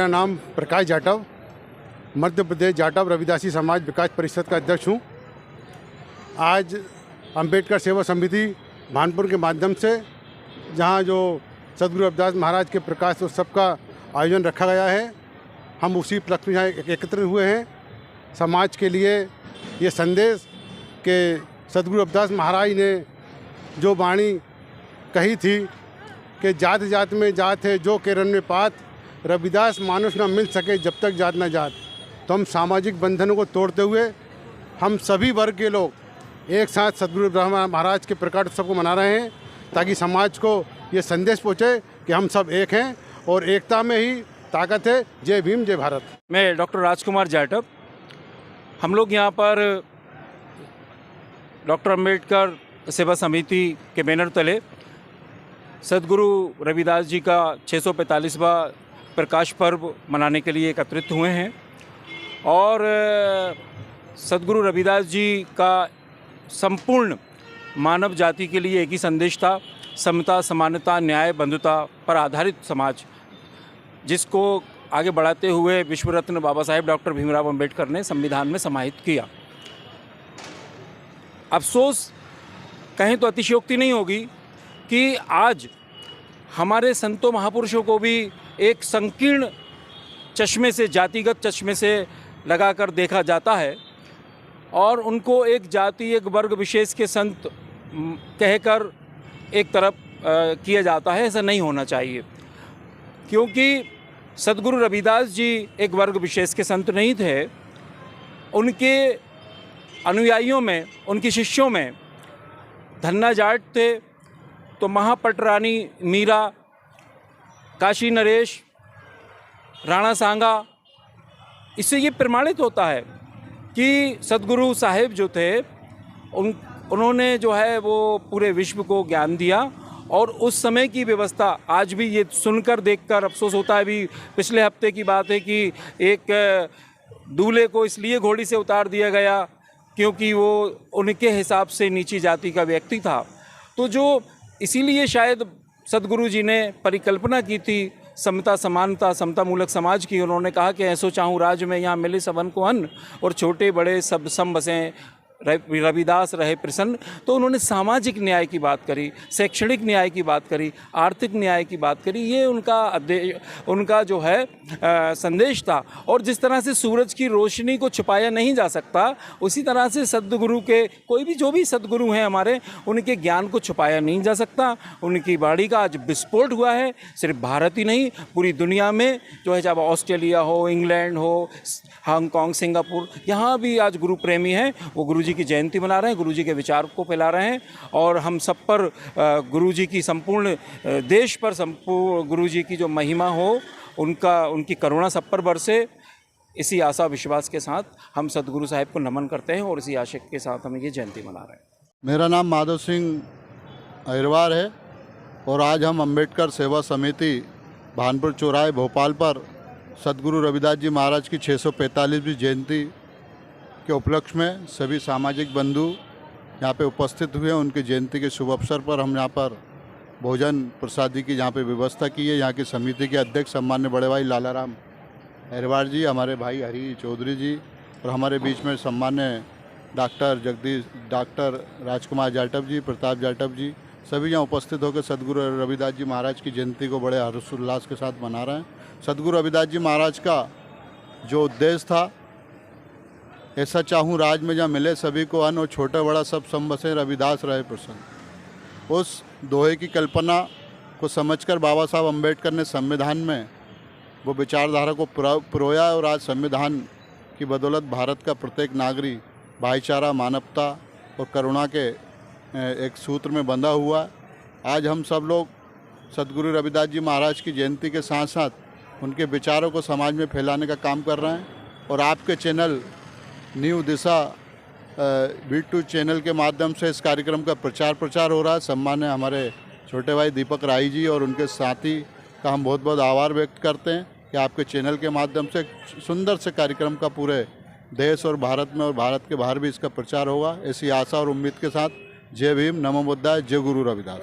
मेरा नाम प्रकाश जाटव, मध्य प्रदेश जाटव रविदासी समाज विकास परिषद का अध्यक्ष हूँ। आज अंबेडकर सेवा समिति भानपुर के माध्यम से जहाँ जो सदगुरु रविदास महाराज के प्रकाश उत्सव का आयोजन रखा गया है, हम उसी उपलक्ष्य में यहाँ एकत्रित हुए हैं। समाज के लिए ये संदेश कि सदगुरु रविदास महाराज ने जो वाणी कही थी कि जात जात में जात है जो केरन में पात, रविदास मानुष न मिल सके जब तक जात न जात। तो हम सामाजिक बंधनों को तोड़ते हुए हम सभी वर्ग के लोग एक साथ सदगुरु रविदास महाराज के प्रकाश उत्सव को मना रहे हैं, ताकि समाज को ये संदेश पहुँचे कि हम सब एक हैं और एकता में ही ताकत है। जय भीम, जय भारत। मैं डॉक्टर राजकुमार जाटव। हम लोग यहाँ पर डॉक्टर अंबेडकर सेवा समिति के बैनर तले सदगुरु रविदास जी का 645वां प्रकाश पर्व मनाने के लिए एकत्रित हुए हैं। और सदगुरु रविदास जी का संपूर्ण मानव जाति के लिए एक ही संदेश था, समता, समानता, न्याय, बंधुता पर आधारित समाज, जिसको आगे बढ़ाते हुए विश्व रत्न बाबा साहेब डॉक्टर भीमराव अंबेडकर ने संविधान में समाहित किया। अफसोस कहें तो अतिशयोक्ति नहीं होगी कि आज हमारे संतों महापुरुषों को भी एक संकीर्ण चश्मे से, जातिगत चश्मे से लगाकर देखा जाता है और उनको एक जाति, एक वर्ग विशेष के संत कहकर एक तरफ किया जाता है। ऐसा नहीं होना चाहिए, क्योंकि सदगुरु रविदास जी एक वर्ग विशेष के संत नहीं थे। उनके अनुयायियों में, उनके शिष्यों में धन्ना जाट थे, तो महापट रानी मीरा, काशी नरेश, राणा सांगा। इससे ये प्रमाणित होता है कि सदगुरु साहिब जो थे उन्होंने जो है वो पूरे विश्व को ज्ञान दिया। और उस समय की व्यवस्था आज भी ये सुनकर देखकर अफसोस होता है। भी पिछले हफ्ते की बात है कि एक दूल्हे को इसलिए घोड़ी से उतार दिया गया क्योंकि वो उनके हिसाब से नीची जाति का व्यक्ति था। तो जो इसीलिए शायद सदगुरु जी ने परिकल्पना की थी समता, समानता, समता मूलक समाज की। उन्होंने कहा कि ऐसो चाहूँ राज में यहाँ मिले सबन को अन्न और छोटे बड़े सब सम बसें रविदास रहे प्रसन्न। तो उन्होंने सामाजिक न्याय की बात करी, शैक्षणिक न्याय की बात करी, आर्थिक न्याय की बात करी। ये उनका जो है संदेश था। और जिस तरह से सूरज की रोशनी को छुपाया नहीं जा सकता, उसी तरह से सद्गुरु के कोई भी जो भी सद्गुरु हैं हमारे, उनके ज्ञान को छुपाया नहीं जा सकता। उनकी वाणी का आज विस्फोट हुआ है, सिर्फ भारत ही नहीं पूरी दुनिया में जो है, चाहे ऑस्ट्रेलिया हो, इंग्लैंड हो, हांगकांग, सिंगापुर, यहाँ भी आज गुरु प्रेमी हैं। वो गुरुजी की जयंती मना रहे हैं, गुरुजी के विचार को फैला रहे हैं। और हम सब पर गुरुजी की संपूर्ण देश पर संपूर्ण गुरुजी की जो महिमा हो, उनकी करुणा सब पर बरसे। इसी आशा विश्वास के साथ हम सदगुरु साहिब को नमन करते हैं और इसी आशा के साथ हम ये जयंती मना रहे हैं। मेरा नाम माधव सिंह अहिरवार है और आज हम अंबेडकर सेवा समिति भानपुर चौराहे भोपाल पर सदगुरु रविदास जी महाराज की 645वीं जयंती के उपलक्ष्य में सभी सामाजिक बंधु यहाँ पे उपस्थित हुए हैं। उनकी जयंती के शुभ अवसर पर हम यहाँ पर भोजन प्रसादी की यहाँ पे व्यवस्था की है। यहाँ की समिति के अध्यक्ष सम्मान्य बड़े भाई लालाराम अहिरवार जी, हमारे भाई हरी चौधरी जी और हमारे बीच में सम्मान्य डॉक्टर राजकुमार जाटव जी, प्रताप जाटव जी, सभी यहाँ उपस्थित होकर सदगुरु रविदास जी महाराज की जयंती को बड़े हर्षोल्लास के साथ मना रहे हैं। सदगुरु रविदास जी महाराज का जो उद्देश्य था, ऐसा चाहूँ राज में जहाँ मिले सभी को अन्न और छोटा बड़ा सब सम बसें रविदास रहे प्रसन्न, उस दोहे की कल्पना को समझकर बाबा साहब अम्बेडकर ने संविधान में वो विचारधारा को पिरोया। और आज संविधान की बदौलत भारत का प्रत्येक नागरिक भाईचारा, मानवता और करुणा के एक सूत्र में बंधा हुआ है। आज हम सब लोग सदगुरु रविदास जी महाराज की जयंती के साथ साथ उनके विचारों को समाज में फैलाने का काम कर रहे हैं। और आपके चैनल न्यू दिशा V2 चैनल के माध्यम से इस कार्यक्रम का प्रचार हो रहा है। सम्मान्य हमारे छोटे भाई दीपक राय जी और उनके साथी का हम बहुत बहुत आभार व्यक्त करते हैं कि आपके चैनल के माध्यम से सुंदर से कार्यक्रम का पूरे देश और भारत में और भारत के बाहर भी इसका प्रचार होगा। ऐसी आशा और उम्मीद के साथ जय भीम, नमो बुद्धाय, जय गुरु रविदास।